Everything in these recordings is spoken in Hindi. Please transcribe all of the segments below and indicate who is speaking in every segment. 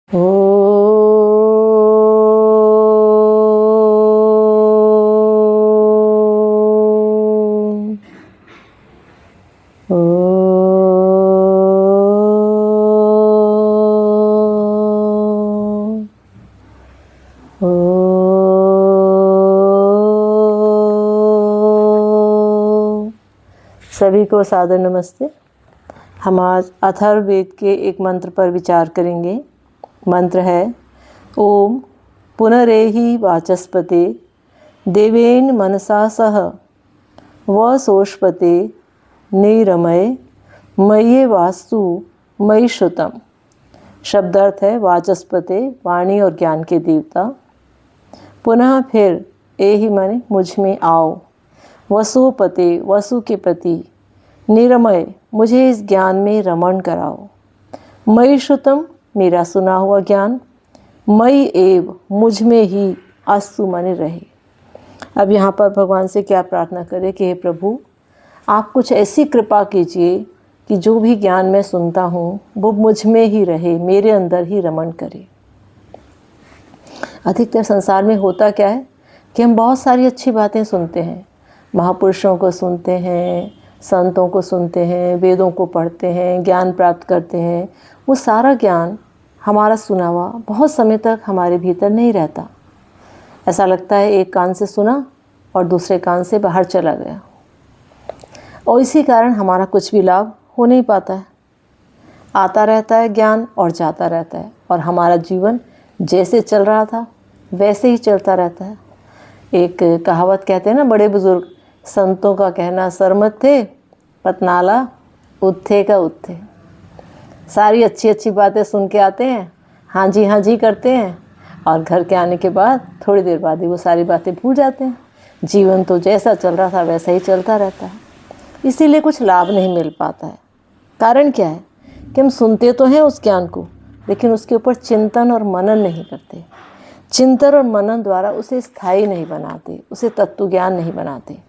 Speaker 1: ओ सभी को सादर नमस्ते। हम आज अथर्ववेद के एक मंत्र पर विचार करेंगे। मंत्र है ओम पुनरेहि वाचस्पते देवेन मनसा सह वसोष्पते निरमय मय्ये वास्तु मयि श्रुतम। शब्दार्थ है वाचस्पते वाणी और ज्ञान के देवता, पुनः फिर एहि मन मुझ में आओ, वसुपते वसु के पति, निरमय मुझे इस ज्ञान में रमण कराओ, मयि श्रुतम मेरा सुना हुआ ज्ञान, मयि एव मुझ में ही अस्तु मन रहे। अब यहाँ पर भगवान से क्या प्रार्थना करें कि हे प्रभु, आप कुछ ऐसी कृपा कीजिए कि जो भी ज्ञान मैं सुनता हूँ वो मुझ में ही रहे, मेरे अंदर ही रमण करे। अधिकतर संसार में होता क्या है कि हम बहुत सारी अच्छी बातें सुनते हैं, महापुरुषों को सुनते हैं, संतों को सुनते हैं, वेदों को पढ़ते हैं, ज्ञान प्राप्त करते हैं। वो सारा ज्ञान हमारा सुना हुआ बहुत समय तक हमारे भीतर नहीं रहता। ऐसा लगता है एक कान से सुना और दूसरे कान से बाहर चला गया, और इसी कारण हमारा कुछ भी लाभ हो नहीं पाता है। आता रहता है ज्ञान और जाता रहता है, और हमारा जीवन जैसे चल रहा था वैसे ही चलता रहता है। एक कहावत कहते हैं ना बड़े बुजुर्ग, संतों का कहना सरमत थे, पतनाला उत्थे का उत्थे। सारी अच्छी अच्छी बातें सुन के आते हैं, हाँ जी करते हैं, और घर के आने के बाद थोड़ी देर बाद ही वो सारी बातें भूल जाते हैं। जीवन तो जैसा चल रहा था वैसा ही चलता रहता है, इसीलिए कुछ लाभ नहीं मिल पाता है। कारण क्या है कि हम सुनते तो हैं उस ज्ञान को, लेकिन उसके ऊपर चिंतन और मनन नहीं करते। चिंतन और मनन द्वारा उसे स्थायी नहीं बनाते, उसे तत्व ज्ञान नहीं बनाते।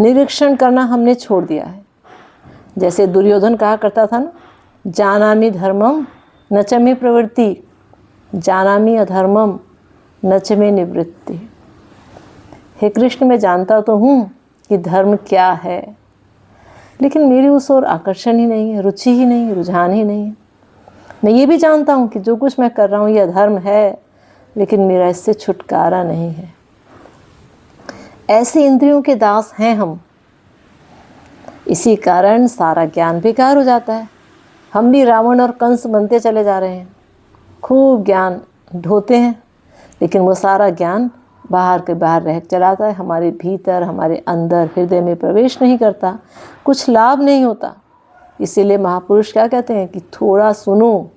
Speaker 1: निरीक्षण करना हमने छोड़ दिया है। जैसे दुर्योधन कहा करता था ना, जानामि धर्मम न च मे प्रवृत्ति, जानामि अधर्मम न च मे निवृत्ति। हे कृष्ण, मैं जानता तो हूँ कि धर्म क्या है, लेकिन मेरी उस ओर आकर्षण ही नहीं है, रुचि ही नहीं है, रुझान ही नहीं है। मैं ये भी जानता हूँ कि जो कुछ मैं कर रहा हूँ ये अधर्म है, लेकिन मेरा इससे छुटकारा नहीं है। ऐसे इंद्रियों के दास हैं हम। इसी कारण सारा ज्ञान बेकार हो जाता है। हम भी रावण और कंस बनते चले जा रहे हैं। खूब ज्ञान ढोते हैं, लेकिन वो सारा ज्ञान बाहर के बाहर रह चलाता है, हमारे भीतर, हमारे अंदर हृदय में प्रवेश नहीं करता, कुछ लाभ नहीं होता। इसीलिए महापुरुष क्या कहते हैं कि थोड़ा सुनो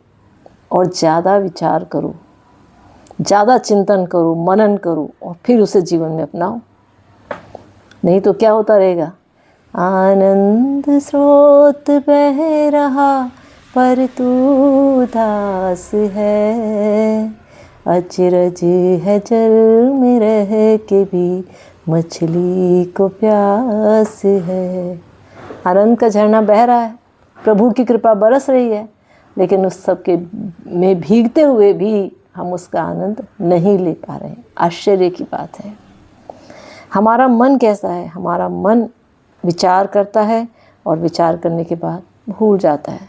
Speaker 1: और ज़्यादा विचार करो, ज़्यादा चिंतन करो, मनन करो, और फिर उसे जीवन में अपनाओ। नहीं तो क्या होता रहेगा, आनंद स्रोत बह रहा पर तू दास है, अचरज है जल में रह के भी मछली को प्यास है। आनंद का झरना बह रहा है, प्रभु की कृपा बरस रही है, लेकिन उस सब के में भीगते हुए भी हम उसका आनंद नहीं ले पा रहे हैं। आश्चर्य की बात है। हमारा मन कैसा है? हमारा मन विचार करता है और विचार करने के बाद भूल जाता है।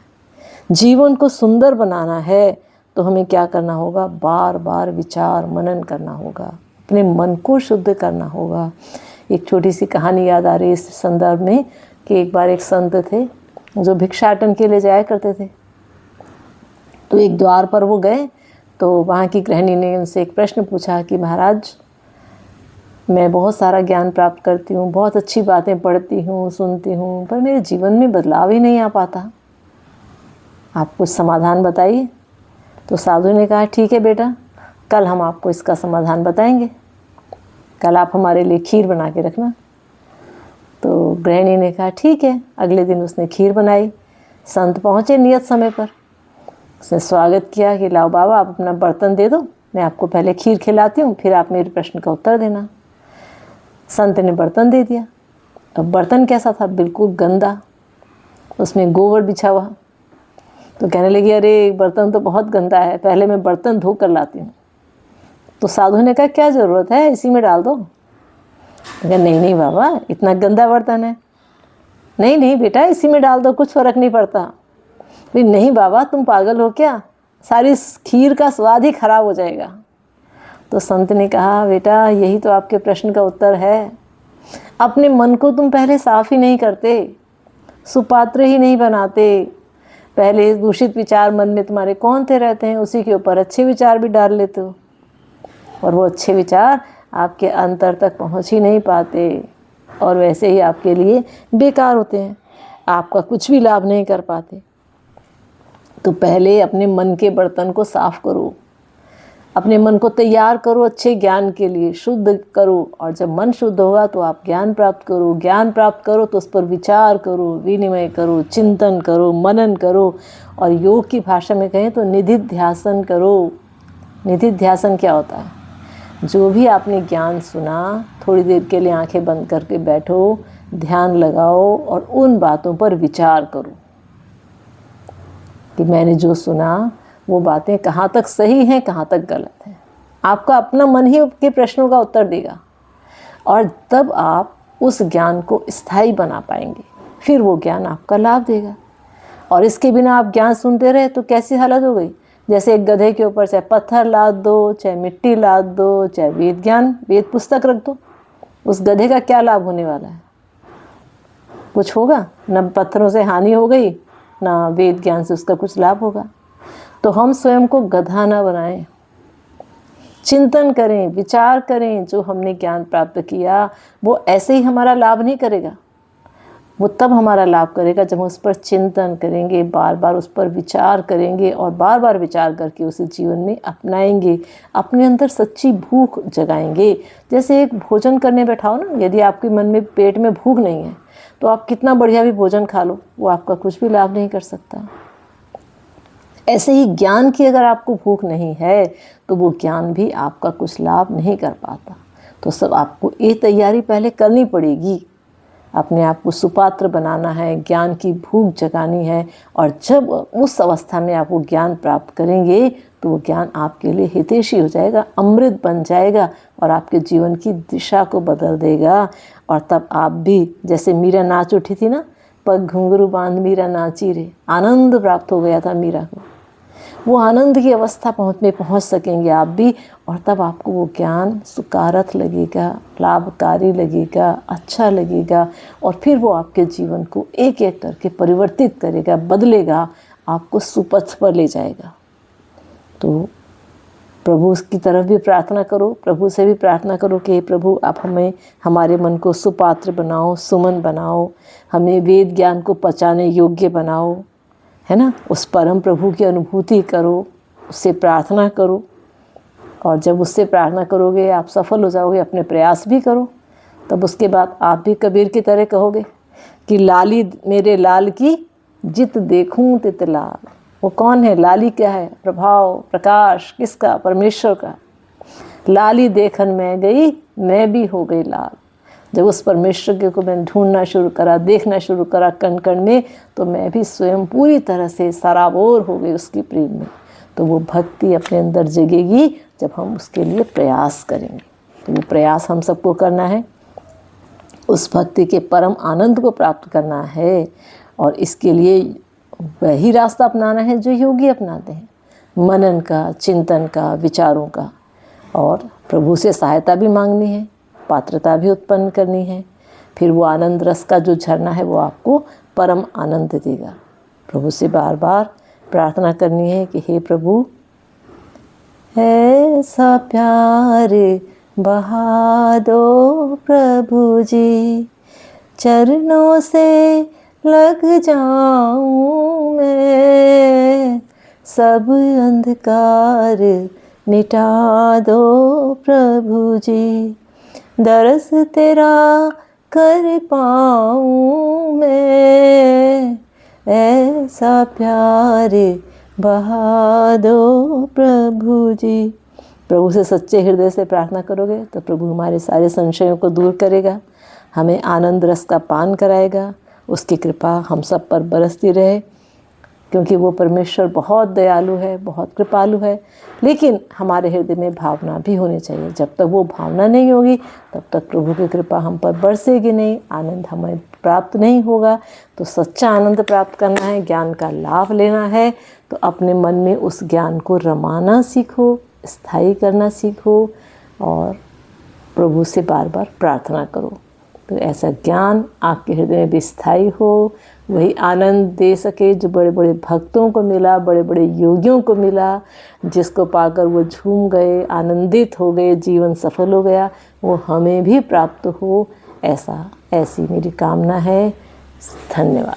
Speaker 1: जीवन को सुंदर बनाना है तो हमें क्या करना होगा? बार बार विचार मनन करना होगा, अपने मन को शुद्ध करना होगा। एक छोटी सी कहानी याद आ रही है इस संदर्भ में कि एक बार एक संत थे जो भिक्षाटन के लिए जाया करते थे। तो एक द्वार पर वो गए तो वहाँ की गृहिणी ने उनसे एक प्रश्न पूछा कि महाराज, मैं बहुत सारा ज्ञान प्राप्त करती हूँ, बहुत अच्छी बातें पढ़ती हूँ, सुनती हूँ, पर मेरे जीवन में बदलाव ही नहीं आ पाता, आप कुछ समाधान बताइए। तो साधु ने कहा ठीक है बेटा, कल हम आपको इसका समाधान बताएंगे, कल आप हमारे लिए खीर बना के रखना। तो गृहिणी ने कहा ठीक है। अगले दिन उसने खीर बनाई। संत पहुँचे नियत समय पर। उसने स्वागत किया कि लाओ बाबा, आप अपना बर्तन दे दो, मैं आपको पहले खीर खिलाती हूँ, फिर आप मेरे प्रश्न का उत्तर देना। संत ने बर्तन दे दिया। अब बर्तन कैसा था? बिल्कुल गंदा, उसमें गोबर बिछा हुआ। तो कहने लगी, अरे बर्तन तो बहुत गंदा है, पहले मैं बर्तन धो कर लाती हूँ। तो साधु ने कहा, क्या ज़रूरत है, इसी में डाल दो। कहा, नहीं नहीं बाबा, इतना गंदा बर्तन है। नहीं नहीं बेटा, इसी में डाल दो, कुछ फ़र्क नहीं पड़ता। भाई नहीं बाबा, तुम पागल हो क्या, सारी खीर का स्वाद ही खराब हो जाएगा। तो संत ने कहा, बेटा यही तो आपके प्रश्न का उत्तर है। अपने मन को तुम पहले साफ ही नहीं करते, सुपात्र ही नहीं बनाते। पहले दूषित विचार मन में तुम्हारे कौन थे रहते हैं, उसी के ऊपर अच्छे विचार भी डाल लेते हो, और वो अच्छे विचार आपके अंतर तक पहुंच ही नहीं पाते, और वैसे ही आपके लिए बेकार होते हैं, आपका कुछ भी लाभ नहीं कर पाते। तो पहले अपने मन के बर्तन को साफ करो, अपने मन को तैयार करो अच्छे ज्ञान के लिए, शुद्ध करो। और जब मन शुद्ध होगा तो आप ज्ञान प्राप्त करो। ज्ञान प्राप्त करो तो उस पर विचार करो, विनिमय करो, चिंतन करो, मनन करो, और योग की भाषा में कहें तो निधिध्यासन करो। निधिध्यासन क्या होता है? जो भी आपने ज्ञान सुना, थोड़ी देर के लिए आंखें बंद करके बैठो, ध्यान लगाओ और उन बातों पर विचार करो कि मैंने जो सुना वो बातें कहाँ तक सही हैं, कहाँ तक गलत हैं। आपका अपना मन ही आपके प्रश्नों का उत्तर देगा, और तब आप उस ज्ञान को स्थायी बना पाएंगे। फिर वो ज्ञान आपका लाभ देगा। और इसके बिना आप ज्ञान सुनते रहे तो कैसी हालत हो गई? जैसे एक गधे के ऊपर चाहे पत्थर लाद दो, चाहे मिट्टी लाद दो, चाहे वेद पुस्तक रख दो, उस गधे का क्या लाभ होने वाला है? कुछ होगा? न पत्थरों से हानि हो गई, ना वेद ज्ञान से उसका कुछ लाभ होगा। तो हम स्वयं को गधा ना बनाएं, चिंतन करें, विचार करें। जो हमने ज्ञान प्राप्त किया वो ऐसे ही हमारा लाभ नहीं करेगा, वो तब हमारा लाभ करेगा जब हम उस पर चिंतन करेंगे, बार बार उस पर विचार करेंगे, और बार बार विचार करके उसे जीवन में अपनाएंगे, अपने अंदर सच्ची भूख जगाएंगे। जैसे एक भोजन करने बैठाओ ना, यदि आपके मन में पेट में भूख नहीं है तो आप कितना बढ़िया भी भोजन खा लो, वो आपका कुछ भी लाभ नहीं कर सकता। ऐसे ही ज्ञान की अगर आपको भूख नहीं है तो वो ज्ञान भी आपका कुछ लाभ नहीं कर पाता। तो सब आपको ये तैयारी पहले करनी पड़ेगी, अपने आप को सुपात्र बनाना है, ज्ञान की भूख जगानी है। और जब उस अवस्था में आप वो ज्ञान प्राप्त करेंगे तो वो ज्ञान आपके लिए हितैषी हो जाएगा, अमृत बन जाएगा, और आपके जीवन की दिशा को बदल देगा। और तब आप भी, जैसे मीरा नाच उठी थी ना, पग घुंघरू बांध मीरा नाची रे, आनंद प्राप्त हो गया था मीरा को, वो आनंद की अवस्था में पहुंच सकेंगे आप भी। और तब आपको वो ज्ञान सुकारक लगेगा, लाभकारी लगेगा, अच्छा लगेगा, और फिर वो आपके जीवन को एक एक करके परिवर्तित करेगा, बदलेगा, आपको सुपथ पर ले जाएगा। तो प्रभु की तरफ भी प्रार्थना करो, प्रभु से भी प्रार्थना करो कि हे प्रभु, आप हमें, हमारे मन को सुपात्र बनाओ, सुमन बनाओ, हमें वेद ज्ञान को पचाने योग्य बनाओ, है ना। उस परम प्रभु की अनुभूति करो, उससे प्रार्थना करो, और जब उससे प्रार्थना करोगे आप सफल हो जाओगे। अपने प्रयास भी करो, तब उसके बाद आप भी कबीर की तरह कहोगे कि लाली मेरे लाल की जित देखूं तित लाल। वो कौन है? लाली क्या है? प्रभाव, प्रकाश किसका? परमेश्वर का। लाली देखन में गई, मैं भी हो गई लाल। जब उस परमेश्वर को मैंने ढूंढना शुरू करा, देखना शुरू करा कण कण में, तो मैं भी स्वयं पूरी तरह से सराबोर हो गई उसकी प्रेम में। तो वो भक्ति अपने अंदर जगेगी जब हम उसके लिए प्रयास करेंगे। तो वो प्रयास हम सबको करना है, उस भक्ति के परम आनंद को प्राप्त करना है। और इसके लिए वही रास्ता अपनाना है जो योगी अपनाते हैं, मनन का, चिंतन का, विचारों का। और प्रभु से सहायता भी मांगनी है, पात्रता भी उत्पन्न करनी है। फिर वो आनंद रस का जो झरना है वो आपको परम आनंद देगा। प्रभु से बार बार प्रार्थना करनी है कि हे प्रभु, ऐसा प्यार बहा दो प्रभु जी, चरणों से लग जाऊं मैं, सब अंधकार मिटा दो प्रभु जी, दरस तेरा कर पाऊं मैं, ऐसा प्यार बहा दो प्रभु जी। प्रभु से सच्चे हृदय से प्रार्थना करोगे तो प्रभु हमारे सारे संशयों को दूर करेगा, हमें आनंद रस का पान कराएगा। उसकी कृपा हम सब पर बरसती रहे। क्योंकि वो परमेश्वर बहुत दयालु है, बहुत कृपालु है। लेकिन हमारे हृदय में भावना भी होनी चाहिए। जब तक वो भावना नहीं होगी तब तक प्रभु की कृपा हम पर बरसेगी नहीं, आनंद हमें प्राप्त नहीं होगा। तो सच्चा आनंद प्राप्त करना है, ज्ञान का लाभ लेना है, तो अपने मन में उस ज्ञान को रमाना सीखो, स्थायी करना सीखो और प्रभु से बार बार प्रार्थना करो। तो ऐसा ज्ञान आपके हृदय में भी स्थायी हो, वही आनंद दे सके जो बड़े बड़े भक्तों को मिला, बड़े बड़े योगियों को मिला, जिसको पाकर वो झूम गए, आनंदित हो गए, जीवन सफल हो गया, वो हमें भी प्राप्त हो। ऐसी मेरी कामना है। धन्यवाद।